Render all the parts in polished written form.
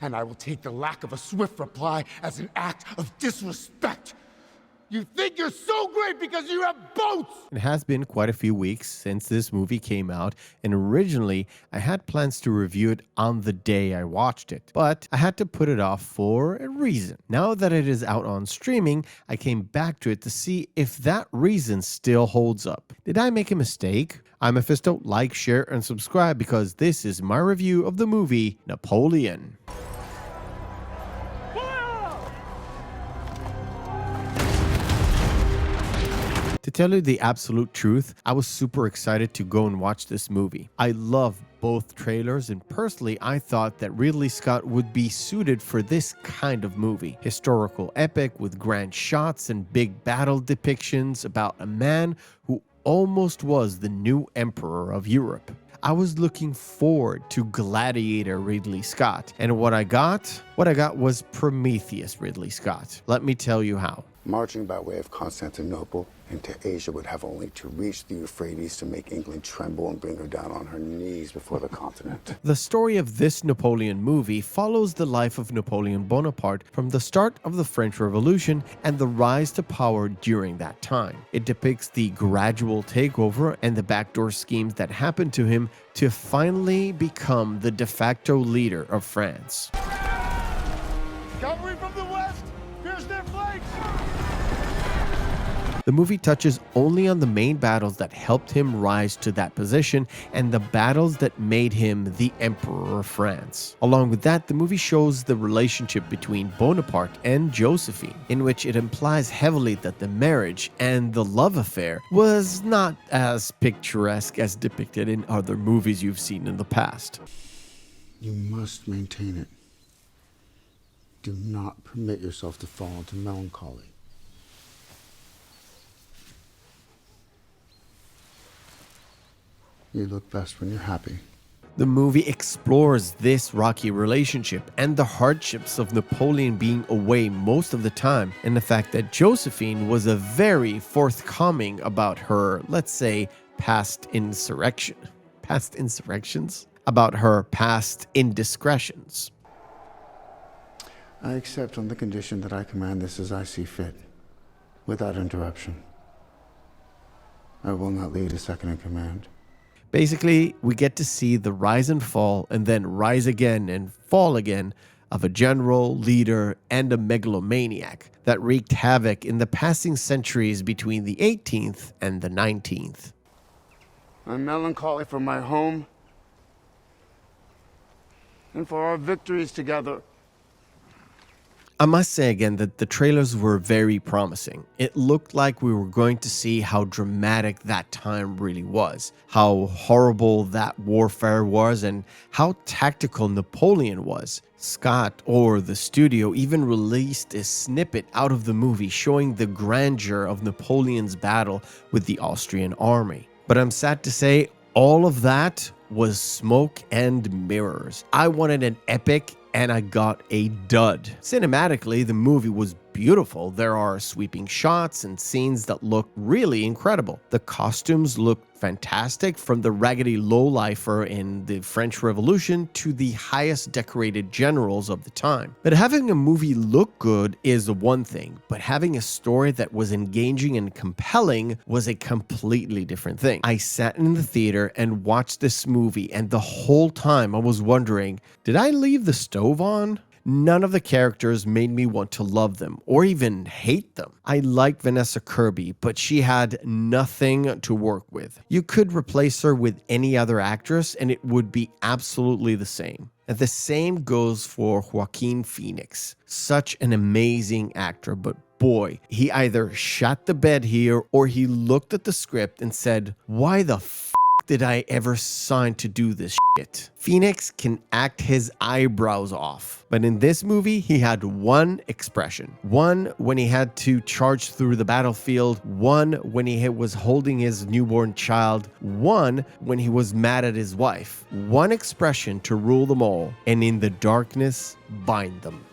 and I will take the lack of a swift reply as an act of disrespect. You think you're so great because you have boats! It has been quite a few weeks since this movie came out, and originally I had plans to review it on the day I watched it, but I had to put it off for a reason. Now that it is out on streaming, I came back to it to see if that reason still holds up. Did I make a mistake? I'm Meffistoe. Like, share, and subscribe because this is my review of the movie Napoleon. To tell you the absolute truth, I was super excited to go and watch this movie. I love both trailers, and personally I thought that Ridley Scott would be suited for this kind of movie. Historical epic with grand shots and big battle depictions about a man who almost was the new emperor of Europe. I was looking forward to Gladiator Ridley Scott, and what I got was Prometheus Ridley Scott. Let me tell you how. Marching by way of Constantinople into Asia would have only to reach the Euphrates to make England tremble and bring her down on her knees before the continent. The story of this Napoleon movie follows the life of Napoleon Bonaparte from the start of the French Revolution and the rise to power during that time. It depicts the gradual takeover and the backdoor schemes that happened to him to finally become the de facto leader of France. Cavalry from the west! Pierce their flanks! The movie touches only on the main battles that helped him rise to that position and the battles that made him the Emperor of France. Along with that, the movie shows the relationship between Bonaparte and Josephine, in which it implies heavily that the marriage and the love affair was not as picturesque as depicted in other movies you've seen in the past. You must maintain it. Do not permit yourself to fall into melancholy. You look best when you're happy. The movie explores this rocky relationship and the hardships of Napoleon being away most of the time, and the fact that Josephine was a very forthcoming about her, let's say, past insurrections, about her past indiscretions. I accept on the condition that I command this as I see fit, without interruption. I will not lead a second in command. Basically, we get to see the rise and fall and then rise again and fall again of a general, leader, and a megalomaniac that wreaked havoc in the passing centuries between the 18th and the 19th. I'm melancholy for my home and for our victories together. I must say again that the trailers were very promising. It looked like we were going to see how dramatic that time really was, how horrible that warfare was, and how tactical Napoleon was. Scott, or the studio, even released a snippet out of the movie showing the grandeur of Napoleon's battle with the Austrian army. But I'm sad to say, all of that was smoke and mirrors. I wanted an epic, and I got a dud. Cinematically, the movie was beautiful. There are sweeping shots and scenes that look really incredible. The costumes look fantastic, from the raggedy lowlifer in the French Revolution to the highest decorated generals of the time. But having a movie look good is one thing, but having a story that was engaging and compelling was a completely different thing. I sat in the theater and watched this movie, and the whole time I was wondering, did I leave the stove on? None of the characters made me want to love them or even hate them. I liked Vanessa Kirby, but she had nothing to work with. You could replace her with any other actress and it would be absolutely the same. And the same goes for Joaquin Phoenix. Such an amazing actor, but boy, he either shot the bed here or he looked at the script and said, why the did I ever sign to do this shit? Phoenix can act his eyebrows off, but in this movie, he had one expression. One when he had to charge through the battlefield, one when he was holding his newborn child, one when he was mad at his wife. One expression to rule them all, and in the darkness, bind them.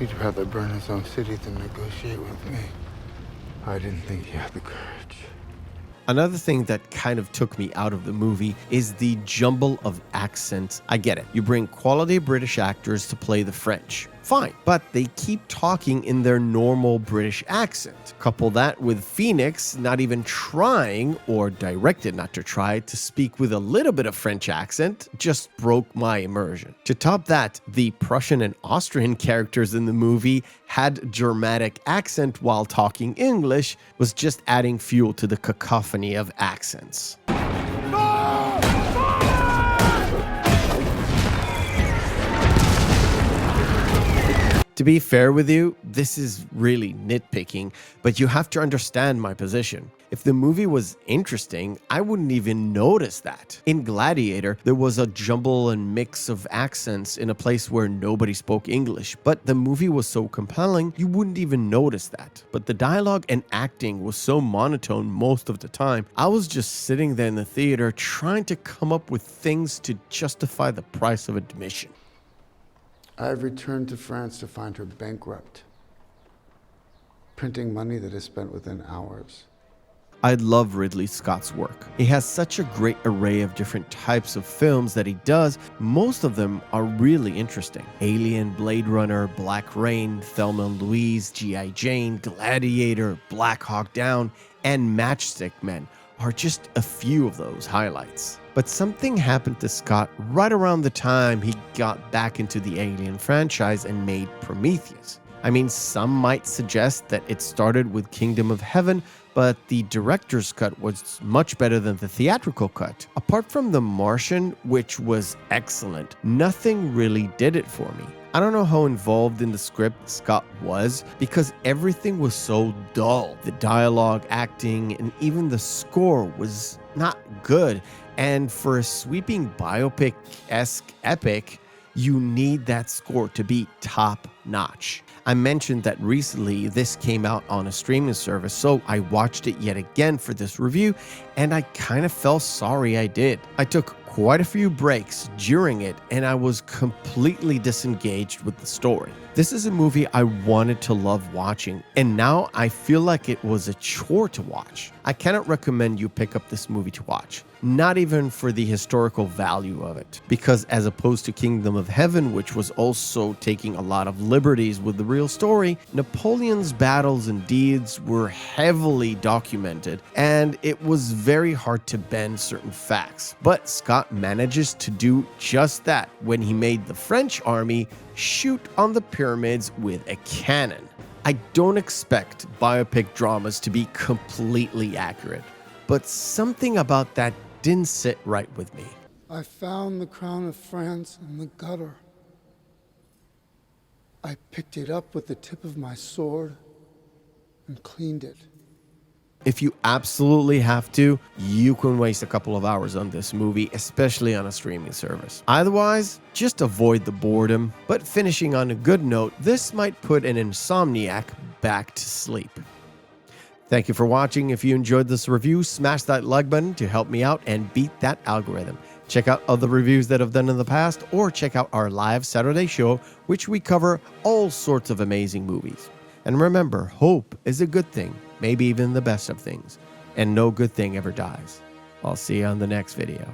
He'd rather burn his own city than negotiate with me. I didn't think he had the courage. Another thing that kind of took me out of the movie is the jumble of accents. I get it. You bring quality British actors to play the French. Fine, but they keep talking in their normal British accent. Couple that with Phoenix not even trying, or directed not to try, to speak with a little bit of French accent, just broke my immersion. To top that, the Prussian and Austrian characters in the movie had dramatic accent while talking English, was just adding fuel to the cacophony of accents. To be fair with you, this is really nitpicking, but you have to understand my position. If the movie was interesting, I wouldn't even notice that. In Gladiator, there was a jumble and mix of accents in a place where nobody spoke English, but the movie was so compelling, you wouldn't even notice that. But the dialogue and acting was so monotone most of the time, I was just sitting there in the theater trying to come up with things to justify the price of admission. I've returned to France to find her bankrupt, printing money that is spent within hours. I love Ridley Scott's work. He has such a great array of different types of films that he does. Most of them are really interesting. Alien, Blade Runner, Black Rain, Thelma and Louise, G.I. Jane, Gladiator, Black Hawk Down, and Matchstick Men are just a few of those highlights. But something happened to Scott right around the time he got back into the Alien franchise and made Prometheus. I mean, some might suggest that it started with Kingdom of Heaven, but the director's cut was much better than the theatrical cut. Apart from The Martian, which was excellent, nothing really did it for me. I don't know how involved in the script Scott was, because everything was so dull. The dialogue, acting, and even the score was not good. And for a sweeping biopic-esque epic, you need that score to be top-notch. I mentioned that recently this came out on a streaming service, so I watched it yet again for this review, and I kind of felt sorry I did. I took quite a few breaks during it, and I was completely disengaged with the story. This is a movie I wanted to love watching, and now I feel like it was a chore to watch. I cannot recommend you pick up this movie to watch, not even for the historical value of it, because as opposed to Kingdom of Heaven, which was also taking a lot of liberties with the real story, Napoleon's battles and deeds were heavily documented, and it was very hard to bend certain facts. But Scott manages to do just that when he made the French army shoot on the pyramids with a cannon. I don't expect biopic dramas to be completely accurate, but something about that didn't sit right with me. I found the crown of France in the gutter. I picked it up with the tip of my sword and cleaned it. If you absolutely have to, you can waste a couple of hours on this movie, especially on a streaming service. Otherwise, just avoid the boredom. But finishing on a good note, this might put an insomniac back to sleep. Thank you for watching. If you enjoyed this review, smash that like button to help me out and beat that algorithm. Check out other reviews that I've done in the past, or check out our live Saturday show, which we cover all sorts of amazing movies. And remember, hope is a good thing, maybe even the best of things, and no good thing ever dies. I'll see you on the next video.